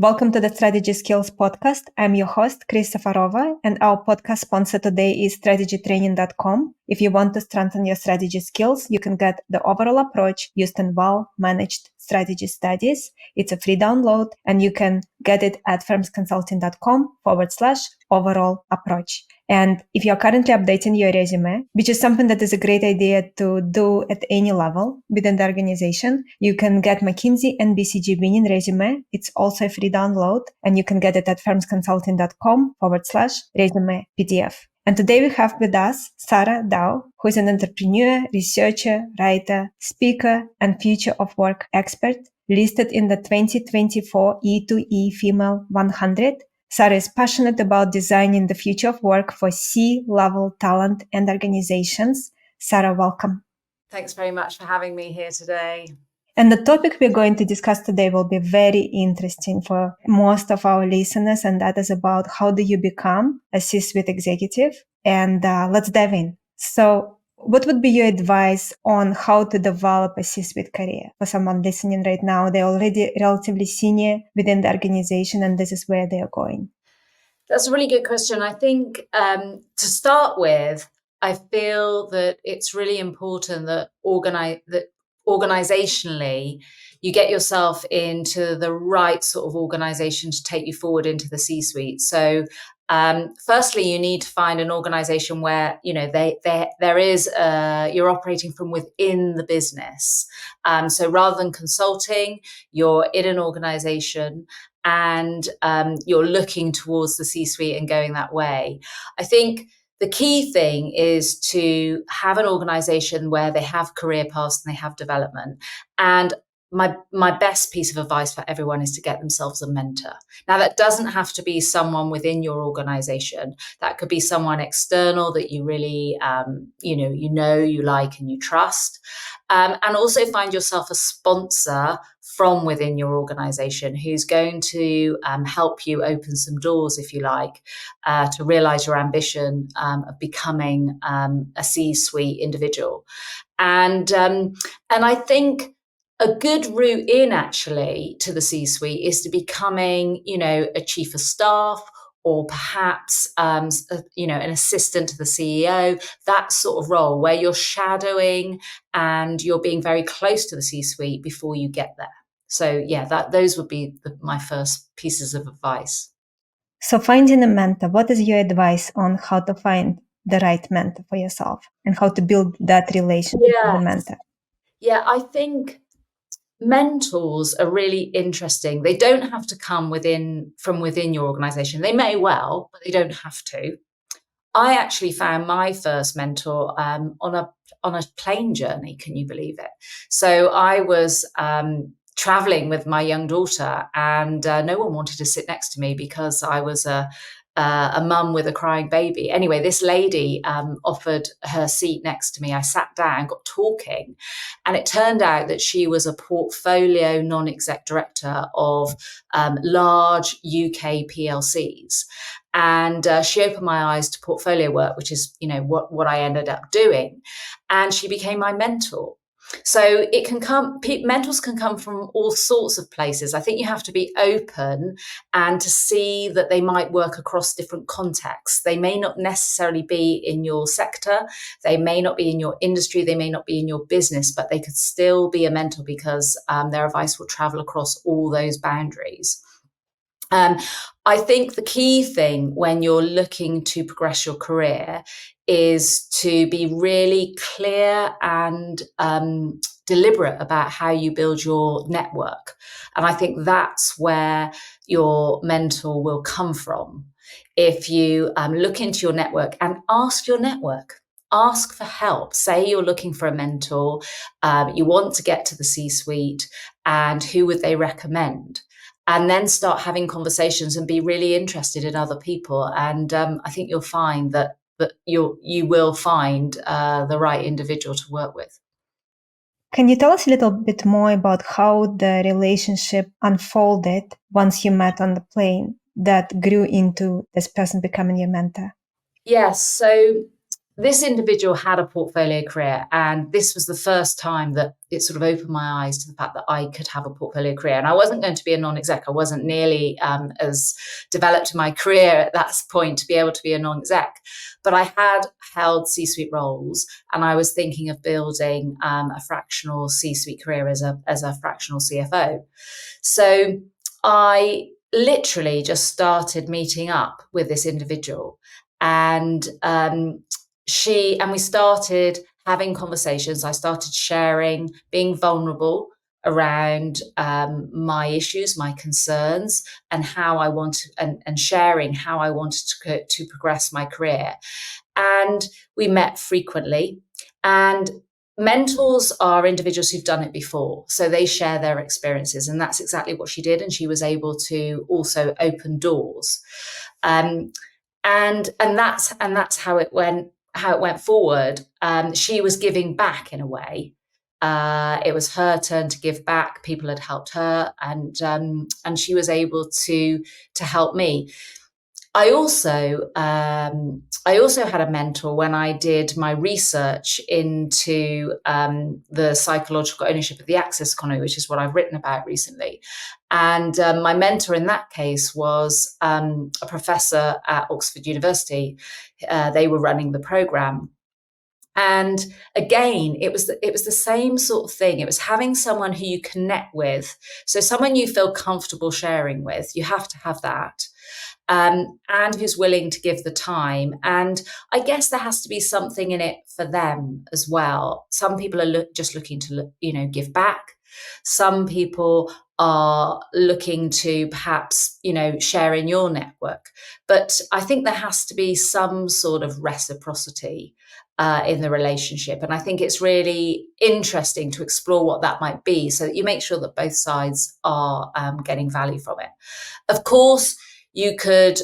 Welcome to the Strategy Skills podcast. I'm your host, Chris Safarova, and our podcast sponsor today is strategytraining.com. If you want to strengthen your strategy skills, you can get the overall approach used in well-managed strategy studies. It's a free download, and you can get it at firmsconsulting.com/overall approach. And if you're currently updating your resume, which is something that is a great idea to do at any level within the organization, you can get McKinsey and BCG winning resume. It's also a free download, and you can get it at firmsconsulting.com/resume PDF. And today we have with us Sara Daw, who is an entrepreneur, researcher, writer, speaker, and future of work expert listed in the 2024 E2E Female 100. Sara is passionate about designing the future of work for C-level talent and organizations. Sara, welcome. Thanks very much for having me here today. And the topic we're going to discuss today will be very interesting for most of our listeners, and that is about how do you become a C-suite executive? And let's dive in. So what would be your advice on how to develop a C-suite career for someone listening right now? They're already relatively senior within the organization, and this is where they're going. That's a really good question. I think to start with, I feel that it's really important that organizationally, you get yourself into the right sort of organization to take you forward into the C-suite. So firstly, you need to find an organization where, there is, you're operating from within the business. So rather than consulting, you're in an organization and you're looking towards the C-suite and going that way. I think the key thing is to have an organization where they have career paths and they have development. And my best piece of advice for everyone is to get themselves a mentor. Now, that doesn't have to be someone within your organization. That could be someone external that you really, you like and you trust. And also find yourself a sponsor from within your organization who's going to help you open some doors, if you like, to realize your ambition of becoming a C-suite individual. And I think a good route in actually to the C-suite is to becoming, a chief of staff, or perhaps, an assistant to the CEO, that sort of role where you're shadowing and you're being very close to the C-suite before you get there. So those would be my first pieces of advice. So finding a mentor, what is your advice on how to find the right mentor for yourself and how to build that relationship with the mentor? Yeah, I think mentors are really interesting. They don't have to come from within your organization. They may well, but they don't have to. I actually found my first mentor on a plane journey. Can you believe it? So I was traveling with my young daughter, and no one wanted to sit next to me because I was a mum with a crying baby. Anyway, this lady offered her seat next to me. I sat down, got talking, and it turned out that she was a portfolio non-exec director of large UK PLCs. And she opened my eyes to portfolio work, which is, what I ended up doing. And she became my mentor. So mentors can come from all sorts of places. I think you have to be open and to see that they might work across different contexts. They may not necessarily be in your sector. They may not be in your industry. They may not be in your business, but they could still be a mentor because their advice will travel across all those boundaries. I think the key thing when you're looking to progress your career is to be really clear and deliberate about how you build your network. And I think that's where your mentor will come from. If you look into your network and ask your network, ask for help. Say you're looking for a mentor, you want to get to the C-suite, and who would they recommend? And then start having conversations and be really interested in other people. And I think you'll find that you will find the right individual to work with. Can you tell us a little bit more about how the relationship unfolded once you met on the plane that grew into this person becoming your mentor? Yes. So this individual had a portfolio career, and this was the first time that it sort of opened my eyes to the fact that I could have a portfolio career. And I wasn't going to be a non-exec. I wasn't nearly as developed in my career at that point to be able to be a non-exec. But I had held C-suite roles, and I was thinking of building a fractional C-suite career as a fractional CFO. So I literally just started meeting up with this individual, and we started having conversations. I started sharing, being vulnerable around my issues, my concerns, and how I wanted, and sharing how I wanted to progress my career. And we met frequently. And mentors are individuals who've done it before, so they share their experiences, and that's exactly what she did. And she was able to also open doors, and that's how it went forward. She was giving back in a way. It was her turn to give back. People had helped her, and she was able to help me. I also had a mentor when I did my research into the psychological ownership of the access economy, which is what I've written about recently. And my mentor in that case was a professor at Oxford University. They were running the program. And again, it was the same sort of thing. It was having someone who you connect with. So someone you feel comfortable sharing with. You have to have that. And who's willing to give the time. And I guess there has to be something in it for them as well. Some people are just looking to, give back. Some people are looking to perhaps, share in your network. But I think there has to be some sort of reciprocity in the relationship. And I think it's really interesting to explore what that might be, so that you make sure that both sides are getting value from it. Of course, you could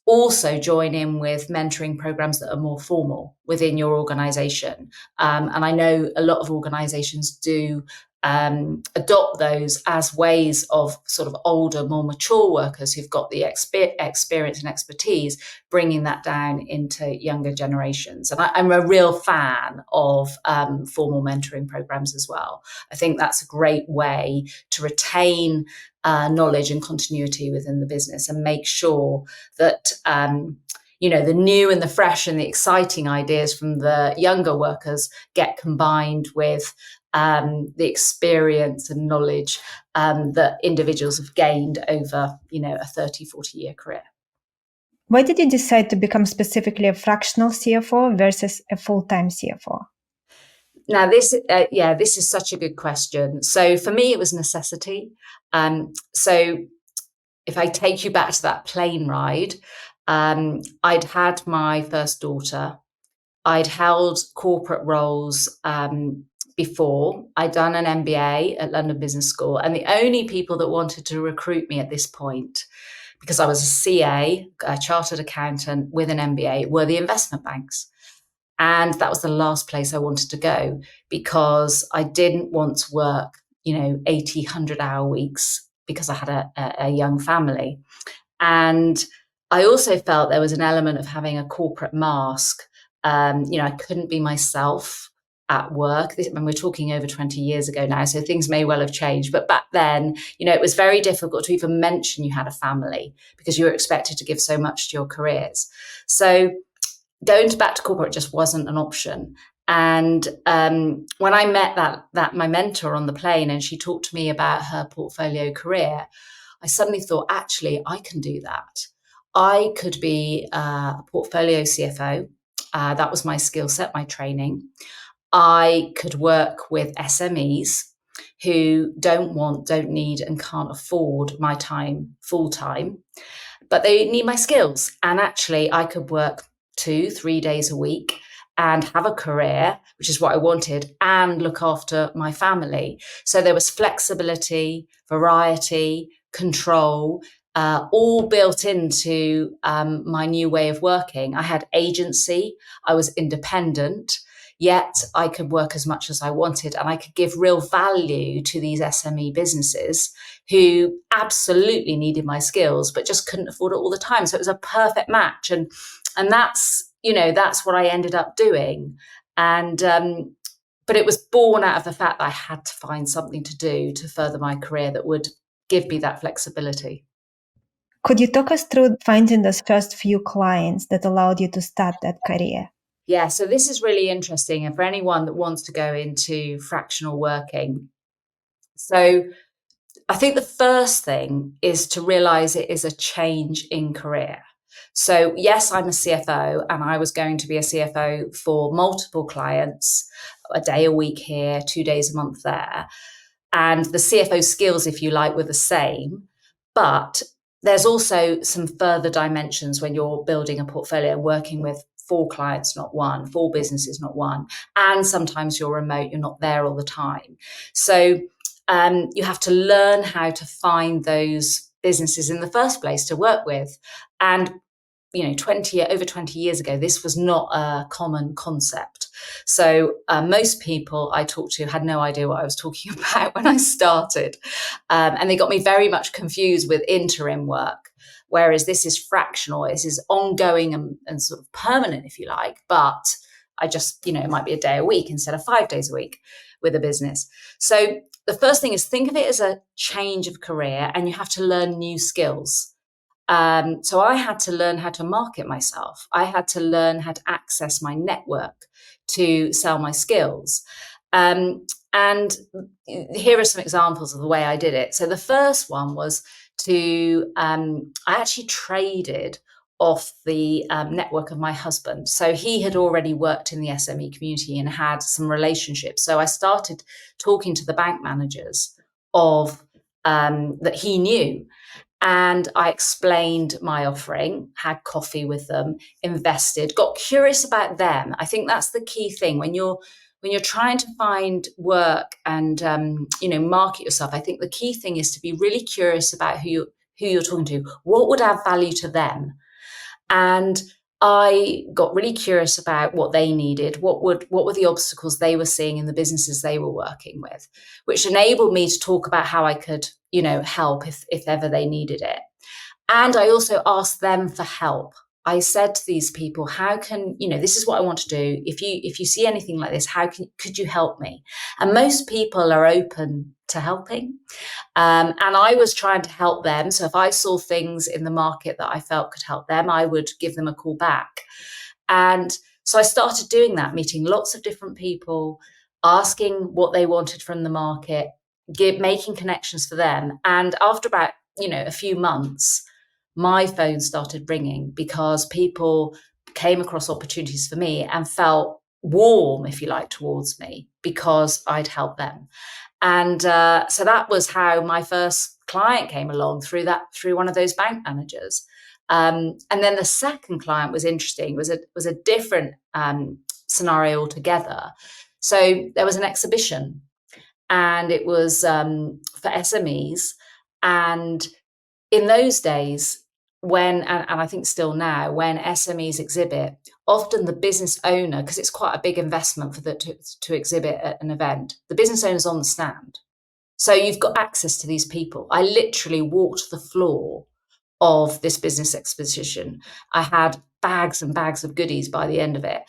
also join in with mentoring programs that are more formal within your organization. And I know a lot of organizations do adopt those as ways of sort of older, more mature workers who've got the experience and expertise, bringing that down into younger generations. And I'm a real fan of formal mentoring programs as well. I think that's a great way to retain knowledge and continuity within the business, and make sure that the new and the fresh and the exciting ideas from the younger workers get combined with the experience and knowledge that individuals have gained over, a 30, 40-year career. Why did you decide to become specifically a fractional CFO versus a full-time CFO? Now, this is such a good question. So for me, it was necessity. So if I take you back to that plane ride, I'd had my first daughter. I'd held corporate roles before. I'd done an MBA at London Business School. And the only people that wanted to recruit me at this point, because I was a CA, a chartered accountant with an MBA, were the investment banks. And that was the last place I wanted to go, because I didn't want to work, 80, 100-hour weeks, because I had a young family. And I also felt there was an element of having a corporate mask. I couldn't be myself at work. And we're talking over 20 years ago now, so things may well have changed. But back then, it was very difficult to even mention you had a family, because you were expected to give so much to your careers. So going back to corporate just wasn't an option. And when I met that my mentor on the plane, and she talked to me about her portfolio career, I suddenly thought, actually, I can do that. I could be a portfolio CFO. That was my skill set, my training. I could work with SMEs who don't need, and can't afford my time full time, but they need my skills. And actually, I could work 2-3 days a week and have a career, which is what I wanted, and look after my family. So there was flexibility, variety, control, all built into my new way of working. I had agency, I was independent, yet I could work as much as I wanted, and I could give real value to these SME businesses who absolutely needed my skills, but just couldn't afford it all the time. So it was a perfect match. And that's that's what I ended up doing. And but it was born out of the fact that I had to find something to do to further my career that would give me that flexibility. Could you talk us through finding those first few clients that allowed you to start that career? Yeah, so this is really interesting. And for anyone that wants to go into fractional working, so I think the first thing is to realize it is a change in career. So yes, I'm a CFO, and I was going to be a CFO for multiple clients, a day a week here, 2 days a month there. And the CFO skills, if you like, were the same. But there's also some further dimensions when you're building a portfolio, working with 4 clients, not one, 4 businesses, not one. And sometimes you're remote, you're not there all the time. So you have to learn how to find those businesses in the first place to work with. And over 20 years ago, this was not a common concept. So most people I talked to had no idea what I was talking about when I started. And they got me very much confused with interim work, whereas this is fractional. This is ongoing and sort of permanent, if you like. But I just, it might be a day a week instead of 5 days a week with a business. So the first thing is think of it as a change of career, and you have to learn new skills. So I had to learn how to market myself. I had to learn how to access my network to sell my skills. And here are some examples of the way I did it. So the first one was I actually traded off the network of my husband. So he had already worked in the SME community and had some relationships. So I started talking to the bank managers of that he knew. And I explained my offering, had coffee with them, invested, got curious about them. I think that's the key thing when you're trying to find work and market yourself. I think the key thing is to be really curious about who you're talking to. What would add value to them? And I got really curious about what they needed, what were the obstacles they were seeing in the businesses they were working with, which enabled me to talk about how I could, help if ever they needed it. And I also asked them for help. I said to these people, how can, this is what I want to do. If you see anything like this, could you help me? And most people are open to helping. And I was trying to help them. So if I saw things in the market that I felt could help them, I would give them a call back. And so I started doing that, meeting lots of different people, asking what they wanted from the market, making connections for them. And after about, a few months, my phone started ringing because people came across opportunities for me and felt warm, if you like, towards me because I'd helped them. And so that was how my first client came along, through one of those bank managers. And then the second client was interesting. It was a different scenario altogether. So there was an exhibition, and it was for SMEs. And in those days, and I think still now, when SMEs exhibit, often the business owner, because it's quite a big investment for to exhibit at an event, the business owner's on the stand. So you've got access to these people. I literally walked the floor of this business exposition. I had bags and bags of goodies by the end of it.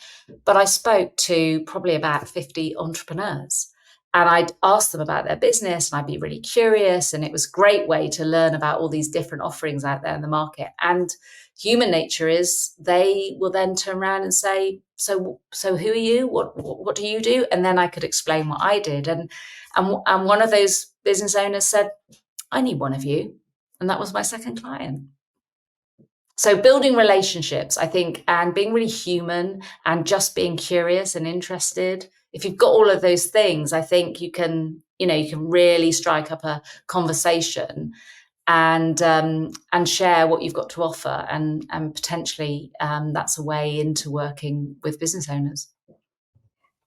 But I spoke to probably about 50 entrepreneurs. And I'd ask them about their business, and I'd be really curious. And it was a great way to learn about all these different offerings out there in the market. And human nature is they will then turn around and say, so who are you? What do you do? And then I could explain what I did. And one of those business owners said, I need one of you. And that was my second client. So building relationships, I think, and being really human and just being curious and interested. If you've got all of those things, I think you can really strike up a conversation and share what you've got to offer, and potentially that's a way into working with business owners.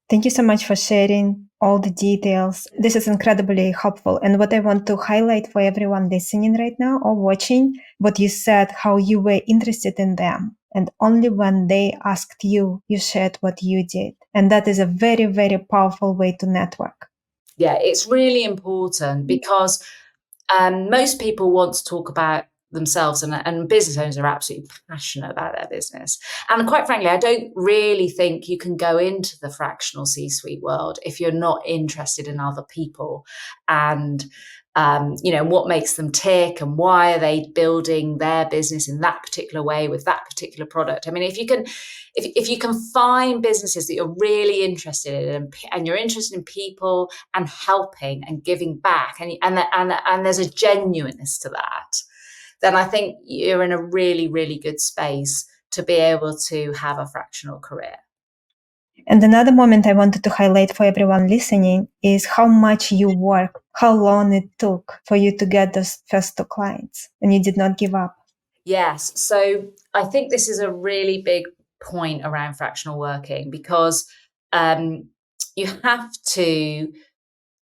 Thank you so much for sharing all the details. This is incredibly helpful. And what I want to highlight for everyone listening right now or watching, what you said, how you were interested in them. And only when they asked you, you shared what you did. And that is a very, very powerful way to network. Yeah, it's really important because most people want to talk about themselves, and business owners are absolutely passionate about their business. And quite frankly, I don't really think you can go into the fractional C-suite world if you're not interested in other people and what makes them tick and why are they building their business in that particular way with that particular product. I mean, if you can find businesses that you're really interested in and you're interested in people and helping and giving back and there's a genuineness to that, then I think you're in a really, really good space to be able to have a fractional career. And another moment I wanted to highlight for everyone listening is how much you work, how long it took for you to get those first 2 clients, and you did not give up. Yes. So I think this is a really big point around fractional working, because you have to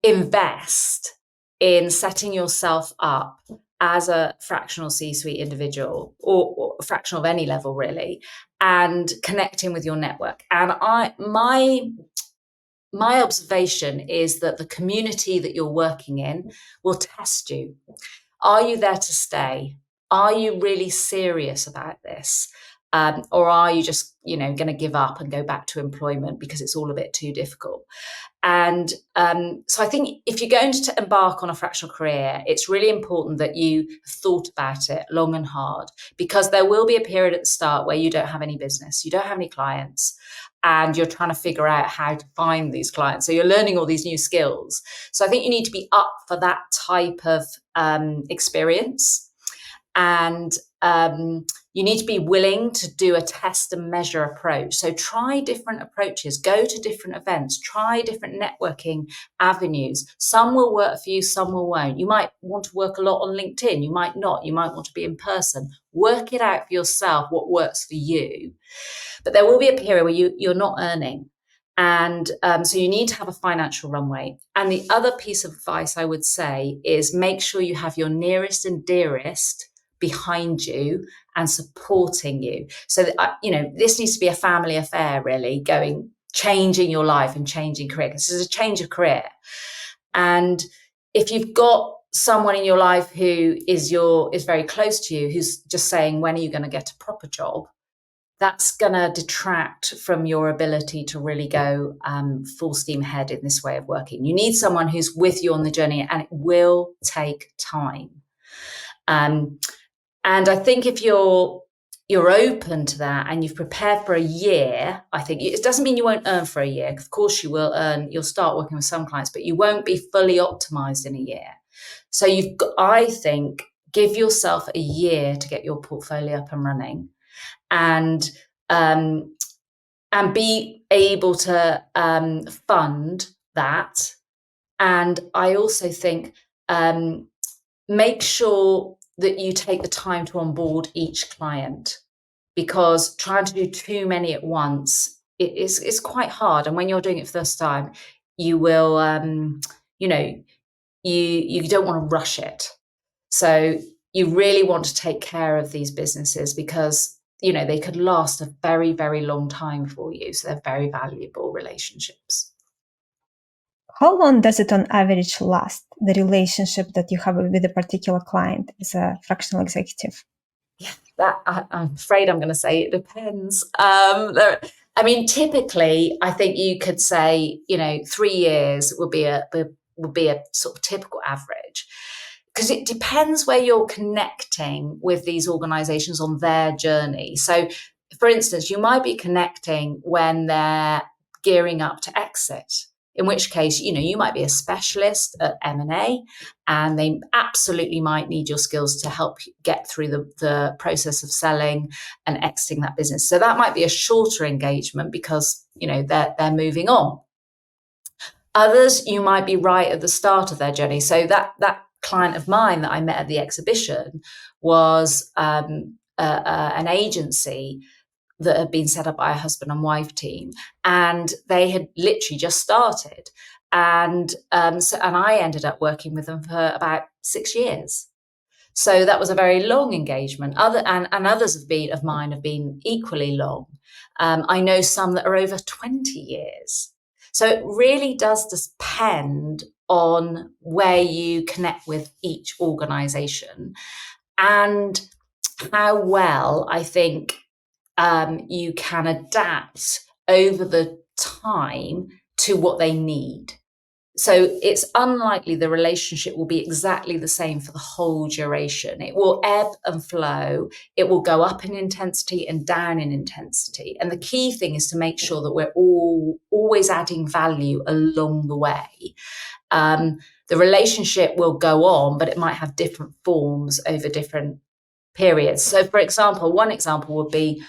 invest in setting yourself up as a fractional C-suite individual or fractional of any level really, and connecting with your network. And my observation is that the community that you're working in will test you. Are you there to stay? Are you really serious about this? Or are you just, going to give up and go back to employment because it's all a bit too difficult? And so I think if you're going to embark on a fractional career, it's really important that you thought about it long and hard, because there will be a period at the start where you don't have any business, you don't have any clients, and you're trying to figure out how to find these clients. So you're learning all these new skills. So I think you need to be up for that type of experience. And you need to be willing to do a test and measure approach. So try different approaches, go to different events, try different networking avenues. Some will work for you, some won't. You might want to work a lot on LinkedIn. You might not. You might want to be in person. Work it out for yourself, what works for you. But there will be a period where you're not earning. And so you need to have a financial runway. And the other piece of advice I would say is make sure you have your nearest and dearest behind you and supporting you. So that, this needs to be a family affair, really, changing your life and changing career. This is a change of career. And if you've got someone in your life who is very close to you, who's just saying, when are you going to get a proper job? That's going to detract from your ability to really go full steam ahead in this way of working. You need someone who's with you on the journey, and it will take time. And I think if you're open to that and you've prepared for a year, I think it doesn't mean you won't earn for a year. Of course you will earn. You'll start working with some clients, but you won't be fully optimized in a year. So I think, give yourself a year to get your portfolio up and running, and be able to fund that. And I also think make sure that you take the time to onboard each client, because trying to do too many at once is quite hard. And when you're doing it for the first time, you will, you don't want to rush it. So you really want to take care of these businesses, because they could last a very, very long time for you. So they're very valuable relationships. How long does it on average last, the relationship that you have with a particular client as a fractional executive? Yeah, I'm afraid I'm going to say it depends. Typically, I think you could say, 3 years would be a sort of typical average, because it depends where you're connecting with these organizations on their journey. So, for instance, you might be connecting when they're gearing up to exit, in which case, you might be a specialist at M&A, and they absolutely might need your skills to help get through the process of selling and exiting that business. So that might be a shorter engagement because, they're moving on. Others, you might be right at the start of their journey. So that client of mine that I met at the exhibition was an agency that had been set up by a husband and wife team, and they had literally just started. And I ended up working with them for about 6 years. So that was a very long engagement. Others of mine have been equally long. I know some that are over 20 years. So it really does depend on where you connect with each organization. and how well I think you can adapt over the time to what they need. So it's unlikely the relationship will be exactly the same for the whole duration. It will ebb and flow. It will go up in intensity and down in intensity. And the key thing is to make sure that we're always adding value along the way. The relationship will go on, but it might have different forms over different periods. So, for example, one example would be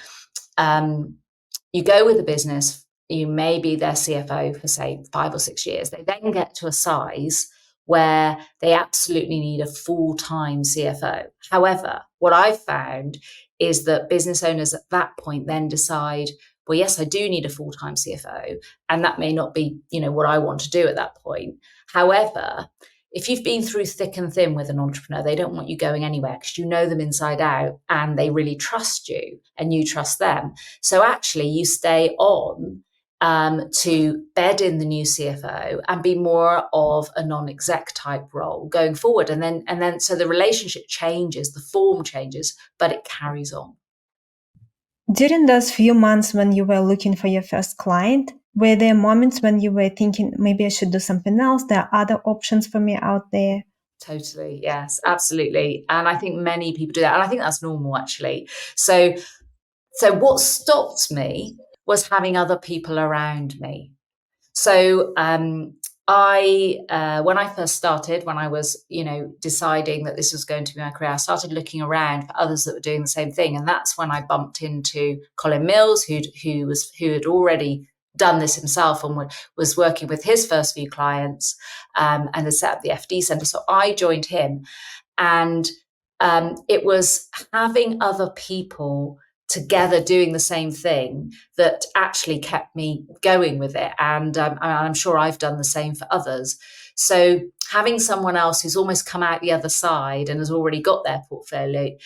you go with a business. You may be their CFO for, say, 5 or 6 years. They then get to a size where they absolutely need a full-time CFO. However, what I've found is that business owners at that point then decide, well, yes, I do need a full-time CFO, and that may not be, what I want to do at that point. However, if you've been through thick and thin with an entrepreneur, they don't want you going anywhere because you know them inside out and they really trust you and you trust them. So actually you stay on to bed in the new CFO and be more of a non-exec type role going forward. And then so the relationship changes, the form changes, but it carries on. During those few months when you were looking for your first client, were there moments when you were thinking, maybe I should do something else? There are other options for me out there? Totally. Yes, absolutely. And I think many people do that. And I think that's normal, actually. So what stopped me was having other people around me. So I when I first started, when I was, deciding that this was going to be my career, I started looking around for others that were doing the same thing. And that's when I bumped into Colin Mills, who had already done this himself and was working with his first few clients and had set up the FD Centre. So I joined him, and it was having other people together doing the same thing that actually kept me going with it. And I'm sure I've done the same for others. So having someone else who's almost come out the other side and has already got their portfolio,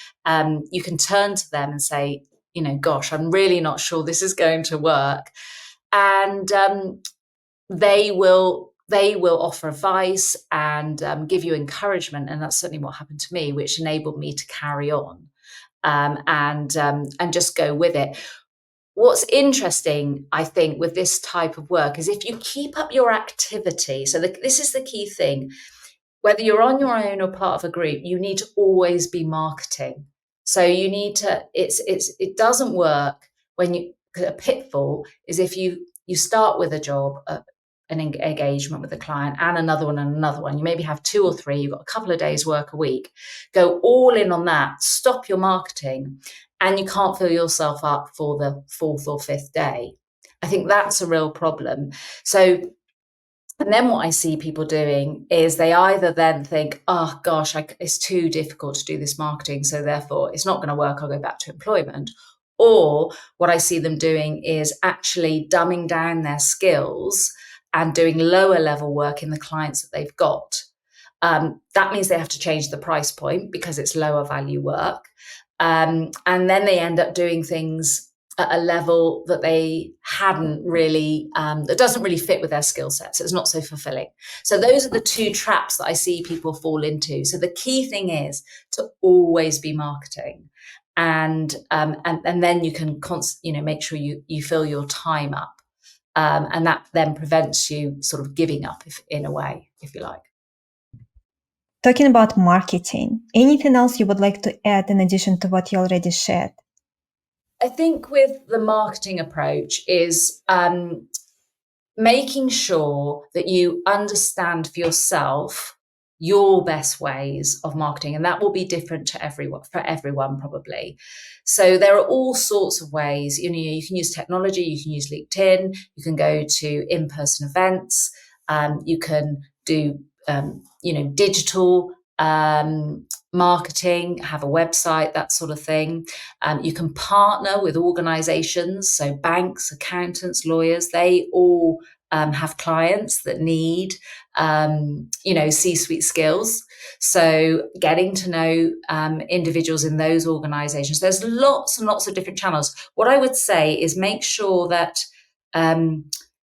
you can turn to them and say, gosh, I'm really not sure this is going to work. And they will offer advice and give you encouragement. And that's certainly what happened to me, which enabled me to carry on. And just go with it. What's interesting, I think, with this type of work is if you keep up your activity. So this is the key thing. Whether you're on your own or part of a group, you need to always be marketing. So you need to. It doesn't work when a pitfall is if you start with a job, an engagement with a client, and another one and another one. You maybe have 2 or 3, you've got a couple of days work a week. Go all in on that, stop your marketing, and you can't fill yourself up for the 4th or 5th day. I think that's a real problem. So, and then what I see people doing is they either then think, oh gosh, it's too difficult to do this marketing, so therefore it's not going to work, I'll go back to employment. Or what I see them doing is actually dumbing down their skills and doing lower level work in the clients that they've got. That means they have to change the price point because it's lower value work. And then they end up doing things at a level that they hadn't really, that doesn't really fit with their skill sets. It's not so fulfilling. So those are the 2 traps that I see people fall into. So the key thing is to always be marketing. And then you can make sure you fill your time up. And that then prevents you sort of giving up, in a way, if you like. Talking about marketing, anything else you would like to add in addition to what you already shared? I think with the marketing approach is making sure that you understand for yourself your best ways of marketing, and that will be different for everyone probably. So there are all sorts of ways. You can use technology, you can use LinkedIn, you can go to in-person events, you can do digital marketing, have a website, that sort of thing. You can partner with organizations, so banks, accountants, lawyers, they all have clients that need, C-suite skills. So getting to know individuals in those organizations, there's lots and lots of different channels. What I would say is make sure that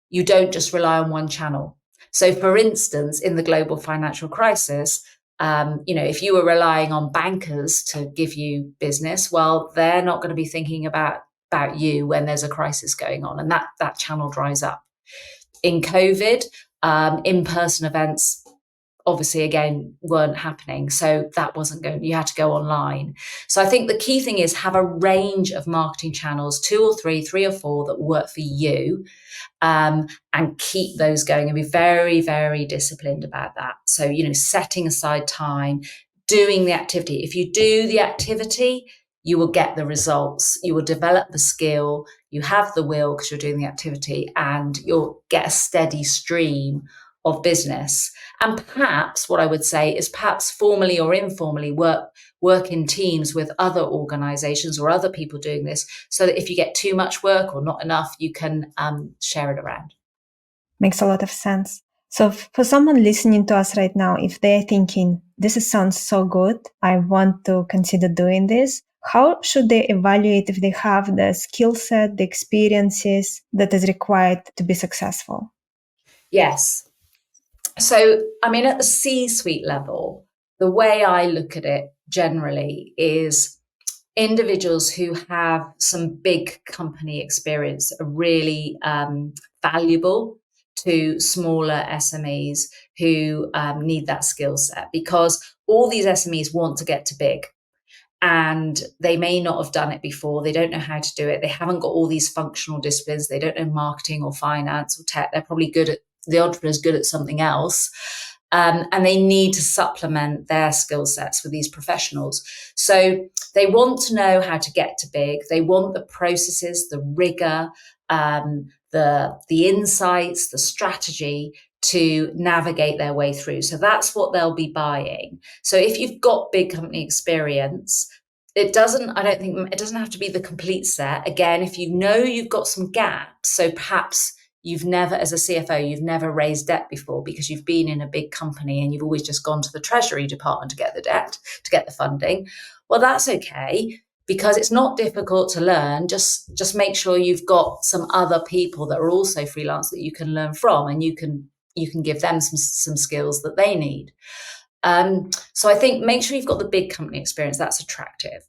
you don't just rely on one channel. So for instance, in the global financial crisis, if you were relying on bankers to give you business, well, they're not going to be thinking about you when there's a crisis going on, and that channel dries up. In COVID, in-person events obviously again weren't happening, so that wasn't going, you had to go online. So I think the key thing is have a range of marketing channels, 2 or 3 or 4 that work for you, and keep those going, and be very, very disciplined about that. So, setting aside time, doing the activity. If you do the activity, you will get the results, you will develop the skill, you have the will because you're doing the activity, and you'll get a steady stream of business. And perhaps what I would say is perhaps formally or informally work in teams with other organizations or other people doing this, so that if you get too much work or not enough, you can share it around. Makes a lot of sense. So for someone listening to us right now, if they're thinking, this sounds so good, I want to consider doing this, how should they evaluate if they have the skill set, the experiences that is required to be successful? Yes. So, at the C-suite level, the way I look at it generally is individuals who have some big company experience are really valuable to smaller SMEs who need that skill set, because all these SMEs want to get to big, and they may not have done it before. They don't know how to do it. They haven't got all these functional disciplines. They don't know marketing or finance or tech. They're probably the entrepreneur's good at something else. And they need to supplement their skill sets with these professionals. So they want to know how to get to big. They want the processes, the rigor, the insights, the strategy to navigate their way through. So that's what they'll be buying. So if you've got big company experience, it doesn't have to be the complete set. Again, if you've got some gaps, so perhaps you've never, as a CFO, you've never raised debt before because you've been in a big company and you've always just gone to the Treasury department to get the debt, to get the funding. Well, that's okay, because it's not difficult to learn. Just make sure you've got some other people that are also freelance that you can learn from, and you can give them some skills that they need. So I think make sure you've got the big company experience. That's attractive.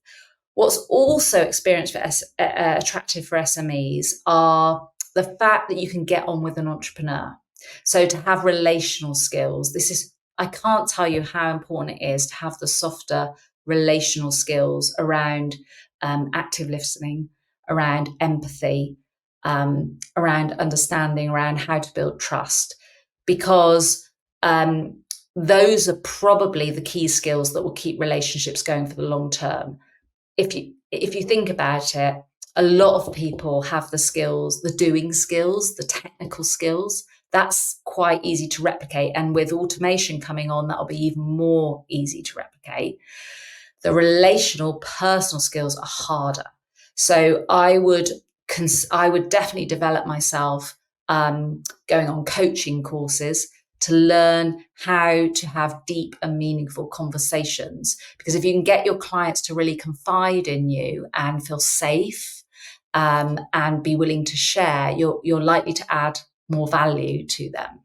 What's also attractive for SMEs are the fact that you can get on with an entrepreneur. So to have relational skills, I can't tell you how important it is to have the softer relational skills around active listening, around empathy, around understanding, around how to build trust, because those are probably the key skills that will keep relationships going for the long term. If you think about it, a lot of people have the skills, the doing skills, the technical skills. That's quite easy to replicate. And with automation coming on, that'll be even more easy to replicate. The relational, personal skills are harder. So I would definitely develop myself going on coaching courses to learn how to have deep and meaningful conversations. Because if you can get your clients to really confide in you and feel safe, and be willing to share, you're likely to add more value to them.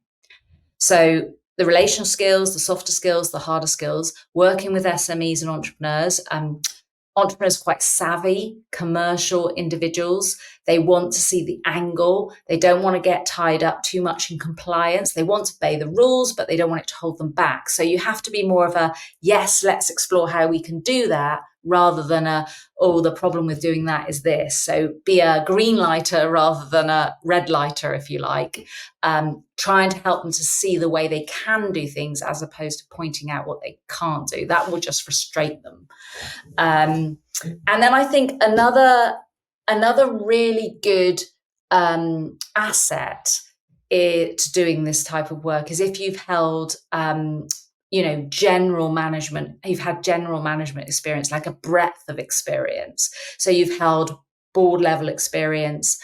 So the relational skills, the softer skills, the harder skills, working with SMEs and entrepreneurs. Entrepreneurs are quite savvy, commercial individuals. They want to see the angle. They don't want to get tied up too much in compliance. They want to obey the rules, but they don't want it to hold them back. So you have to be more of a, yes, let's explore how we can do that, rather than the problem with doing that is this. So be a green lighter rather than a red lighter, if you like. Trying to help them to see the way they can do things as opposed to pointing out what they can't do. That will just frustrate them. And then I think another really good asset to doing this type of work is if you've held general management, you've had general management experience, like a breadth of experience. So you've held board level experience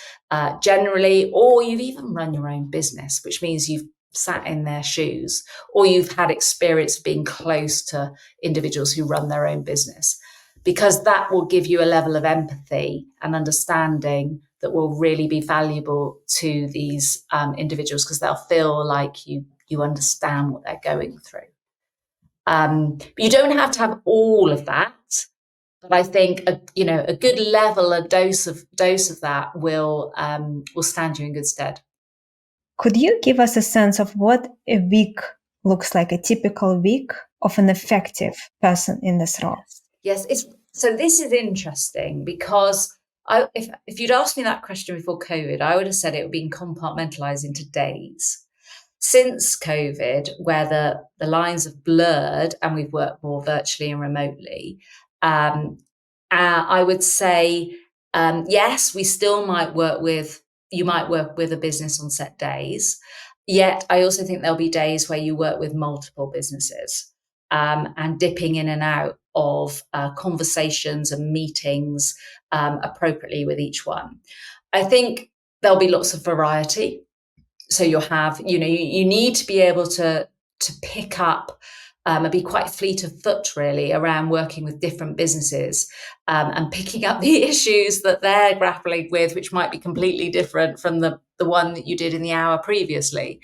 generally, or you've even run your own business, which means you've sat in their shoes, or you've had experience of being close to individuals who run their own business, because that will give you a level of empathy and understanding that will really be valuable to these individuals, because they'll feel like you understand what they're going through. But you don't have to have all of that. But I think a good level, a dose of that will stand you in good stead. Could you give us a sense of what a week looks like, a typical week of an effective person in this role? Yes, so this is interesting because if you'd asked me that question before COVID, I would have said it would be compartmentalized into days. Since COVID, where the lines have blurred and we've worked more virtually and remotely, I would say, yes, we still might work with a business on set days. Yet I also think there'll be days where you work with multiple businesses, and dipping in and out of conversations and meetings appropriately with each one. I think there'll be lots of variety. So you'll have, you need to be able to pick up and be quite fleet of foot really around working with different businesses, and picking up the issues that they're grappling with, which might be completely different from the one that you did in the hour previously.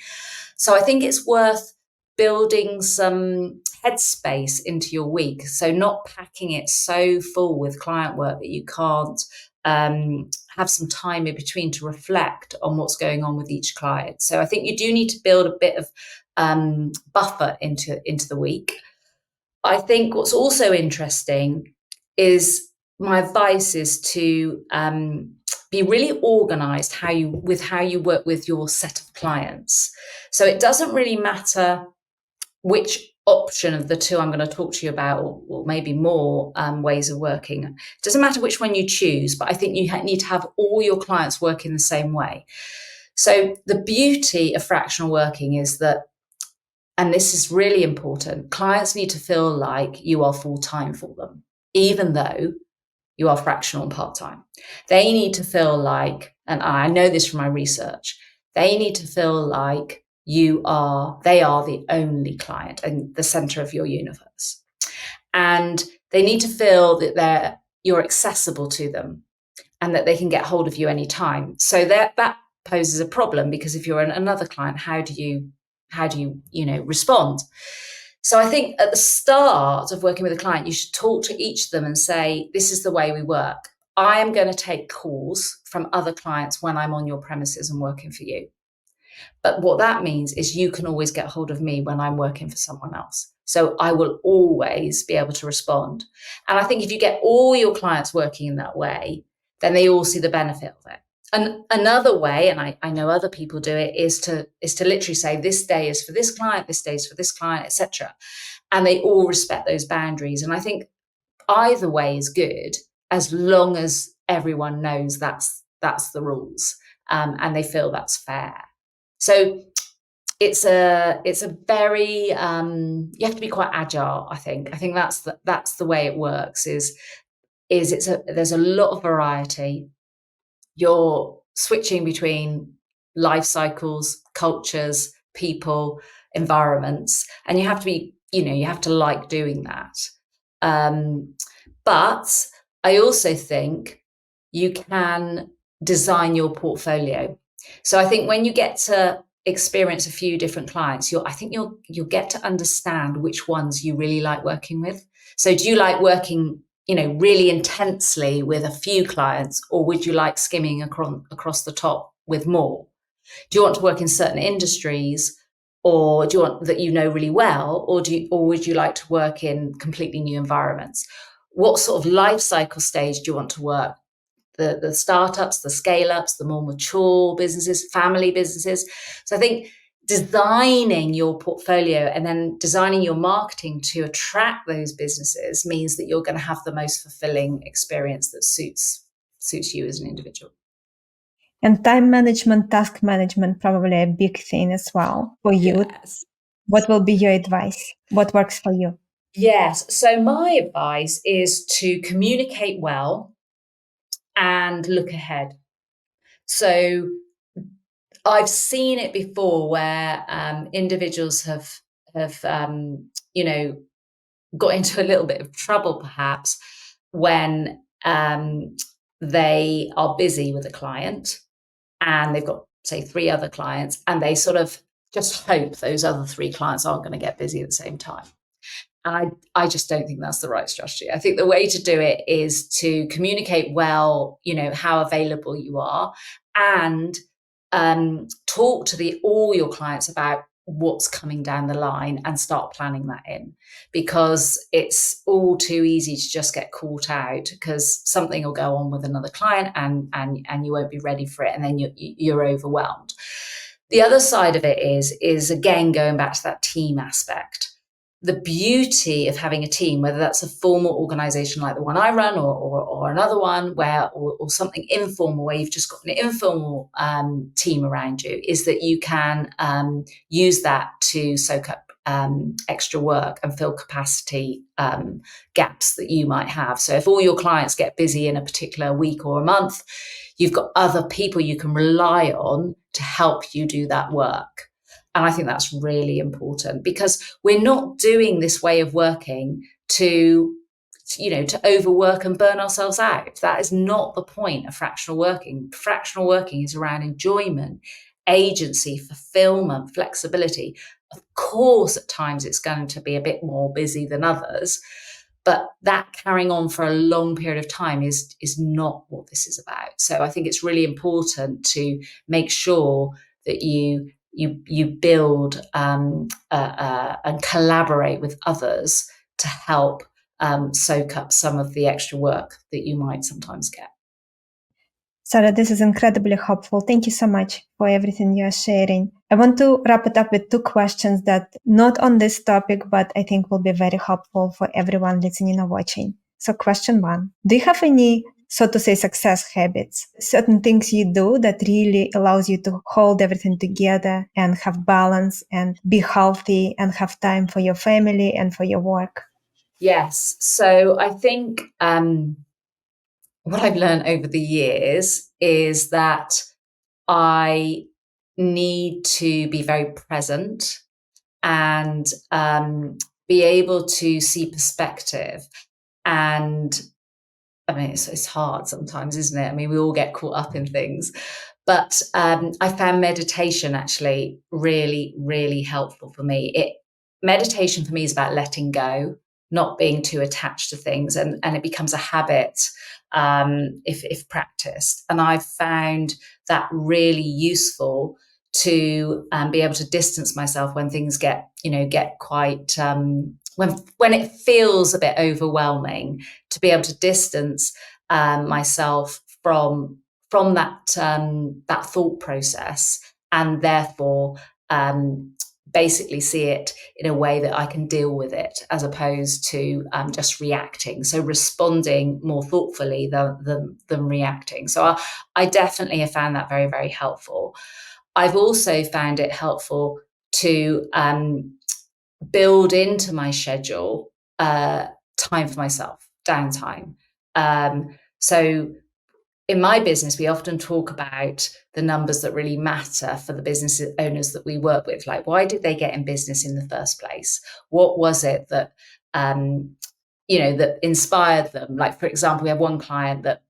So I think it's worth building some headspace into your week. So not packing it so full with client work that you can't have some time in between to reflect on what's going on with each client. So I think you do need to build a bit of buffer into the week. I think what's also interesting is my advice is to be really organized how you work with your set of clients. So it doesn't really matter which option of the two I'm going to talk to you about, or maybe more ways of working. It doesn't matter which one you choose, but I think you need to have all your clients working the same way. So the beauty of fractional working is that, and this is really important, clients need to feel like you are full-time for them, even though you are fractional and part-time. They need to feel like, and I know this from my research, they need to feel like they are the only client and the center of your universe. And they need to feel that you're accessible to them and that they can get hold of you anytime. So that poses a problem, because if you're another client, how do you respond? So I think at the start of working with a client, you should talk to each of them and say, this is the way we work. I am going to take calls from other clients when I'm on your premises and working for you. But what that means is you can always get hold of me when I'm working for someone else. So I will always be able to respond. And I think if you get all your clients working in that way, then they all see the benefit of it. And another way, and I know other people do it, is to literally say, this day is for this client, this day is for this client, etc. And they all respect those boundaries. And I think either way is good, as long as everyone knows that's the rules, and they feel that's fair. So it's a very you have to be quite agile. I think that's the way it works. There's a lot of variety. You're switching between life cycles, cultures, people, environments, and you have to be, you have to like doing that. But I also think you can design your portfolio. So I think when you get to experience a few different clients, you'll get to understand which ones you really like working with. So do you like working, really intensely with a few clients, or would you like skimming across the top with more? Do you want to work in certain industries, or do you want that really well, or would you like to work in completely new environments? What sort of life cycle stage do you want to work? The startups, the scale-ups, the more mature businesses, family businesses. So I think designing your portfolio and then designing your marketing to attract those businesses means that you're going to have the most fulfilling experience that suits you as an individual. And time management, task management, probably a big thing as well for you. Yes. What will be your advice? What works for you? Yes. So my advice is to communicate well and look ahead. So I've seen it before where individuals have got into a little bit of trouble perhaps when they are busy with a client and they've got, say, 3 other clients, and they sort of just hope those other 3 clients aren't going to get busy at the same time. I just don't think that's the right strategy. I think the way to do it is to communicate well, how available you are, and talk to all your clients about what's coming down the line and start planning that in, because it's all too easy to just get caught out because something will go on with another client and you won't be ready for it, and then you're overwhelmed. The other side of it is again going back to that team aspect. The beauty of having a team, whether that's a formal organization like the one I run or another one or something informal where you've just got an informal team around you, is that you can use that to soak up extra work and fill capacity gaps that you might have. So if all your clients get busy in a particular week or a month, you've got other people you can rely on to help you do that work. And I think that's really important, because we're not doing this way of working to overwork and burn ourselves out. That is not the point of fractional working. Fractional working is around enjoyment, agency, fulfillment, flexibility. Of course, at times it's going to be a bit more busy than others, but that carrying on for a long period of time is not what this is about. So I think it's really important to make sure that you build and collaborate with others to help soak up some of the extra work that you might sometimes get. Sara, this is incredibly helpful. Thank you so much for everything you are sharing. I want to wrap it up with two questions that not on this topic, but I think will be very helpful for everyone listening or watching. So question one, do you have any, so to say, success habits, certain things you do that really allows you to hold everything together and have balance and be healthy and have time for your family and for your work? Yes. So I think what I've learned over the years is that I need to be very present and be able to see perspective. And I mean, it's hard sometimes, isn't it? I mean, we all get caught up in things. But I found meditation actually really, really helpful for me. Meditation for me is about letting go, not being too attached to things, and it becomes a habit if practiced. And I've found that really useful to be able to distance myself when things get quite when it feels a bit overwhelming, to be able to distance myself from that thought process, and therefore basically see it in a way that I can deal with it, as opposed to just reacting. So responding more thoughtfully than reacting. So I definitely have found that very, very helpful. I've also found it helpful to build into my schedule time for myself, downtime. So in my business, we often talk about the numbers that really matter for the business owners that we work with. Like, why did they get in business in the first place? What was it that, that inspired them? Like, for example, we have one client that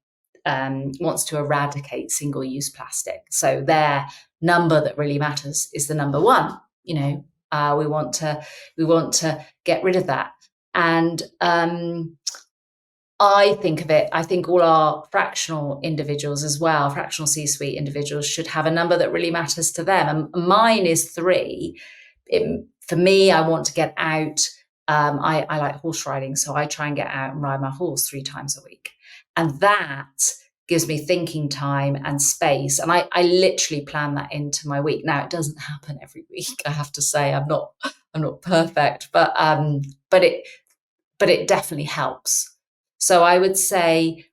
wants to eradicate single-use plastic. So their number that really matters is the number one. We want to get rid of that. And I think all our fractional individuals as well, fractional C-suite individuals, should have a number that really matters to them. And mine is 3. For me, I want to get out. I like horse riding, so I try and get out and ride my horse 3 times a week. And that gives me thinking time and space. And I literally plan that into my week. Now, it doesn't happen every week, I have to say. I'm not perfect, but it definitely helps. So I would say,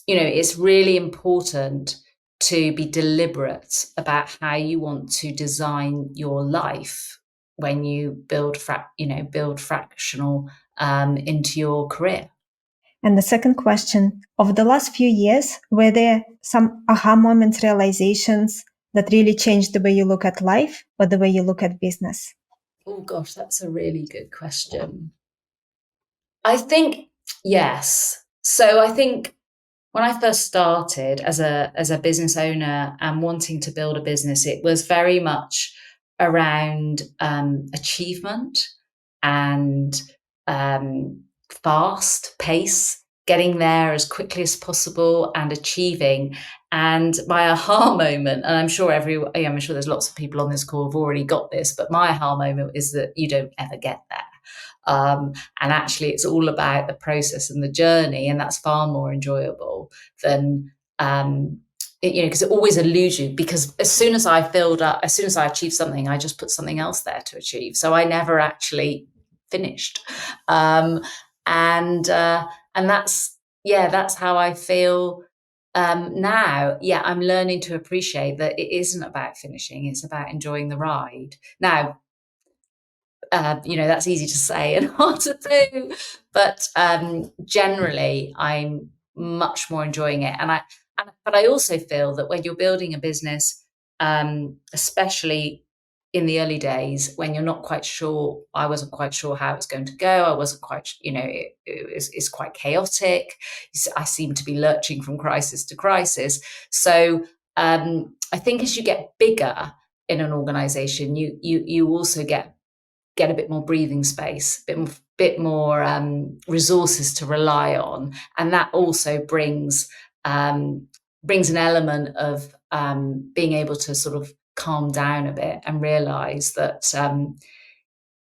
it's really important to be deliberate about how you want to design your life when you build fractional into your career. And the second question, over the last few years, were there some aha moments, realizations that really changed the way you look at life or the way you look at business? Oh gosh, that's a really good question. I think yes. So I think when I first started as a business owner and wanting to build a business, it was very much around achievement. and fast pace, getting there as quickly as possible and achieving. And my aha moment, and I'm sure there's lots of people on this call have already got this, but my aha moment is that you don't ever get there. And actually it's all about the process and the journey, and that's far more enjoyable than because it always eludes you, because as soon as I achieved something, I just put something else there to achieve, so I never actually finished. And that's how I feel now. I'm learning to appreciate that it isn't about finishing, it's about enjoying the ride. Now, that's easy to say and hard to do, but generally I'm much more enjoying it. But I also feel that when you're building a business, especially in the early days, when you're not quite sure, I wasn't quite sure how it was going to go. I wasn't quite, it's quite chaotic. I seem to be lurching from crisis to crisis. So I think as you get bigger in an organization, you also get a bit more breathing space, bit more resources to rely on, and that also brings an element of being able to sort of calm down a bit and realize that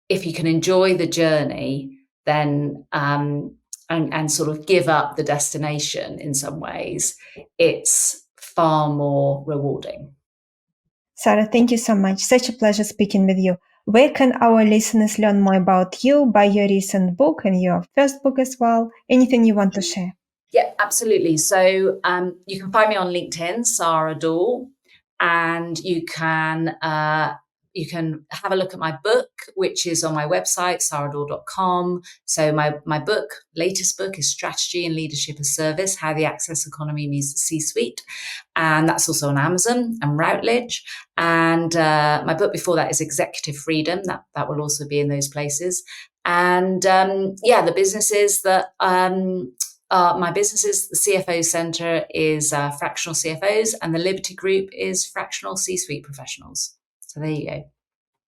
if you can enjoy the journey, then and sort of give up the destination in some ways, it's far more rewarding. Sara, thank you so much. Such a pleasure speaking with you. Where can our listeners learn more about you? Buy your recent book and your first book as well? Anything you want to share? Yeah, absolutely. So you can find me on LinkedIn, Sara Daw, and you can have a look at my book, which is on my website, saradaw.com. So my latest book is Strategy and Leadership as Service, How the Access Economy Meets the C-Suite. And that's also on Amazon and Routledge. And my book before that is Executive Freedom. That will also be in those places. And the businesses that my businesses, the CFO Centre is Fractional CFOs, and the Liberti Group is Fractional C-Suite Professionals. So there you go.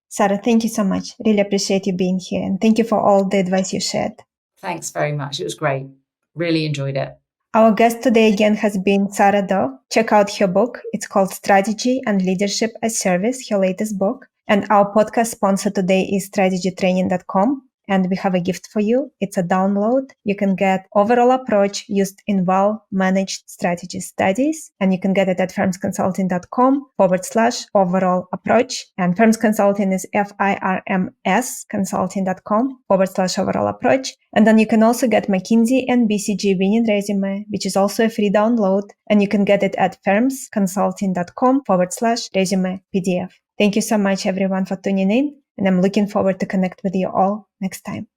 Sara, thank you so much. Really appreciate you being here, and thank you for all the advice you shared. Thanks very much. It was great. Really enjoyed it. Our guest today again has been Sara Daw. Check out her book. It's called Strategy and Leadership as Service, her latest book. And our podcast sponsor today is strategytraining.com. And we have a gift for you. It's a download. You can get overall approach used in well-managed strategy studies. And you can get it at firmsconsulting.com/overall approach. And Firms Consulting is FIRMS consulting.com/overall approach. And then you can also get McKinsey and BCG winning resume, which is also a free download. And you can get it at firmsconsulting.com/resume PDF. Thank you so much, everyone, for tuning in. And I'm looking forward to connect with you all next time.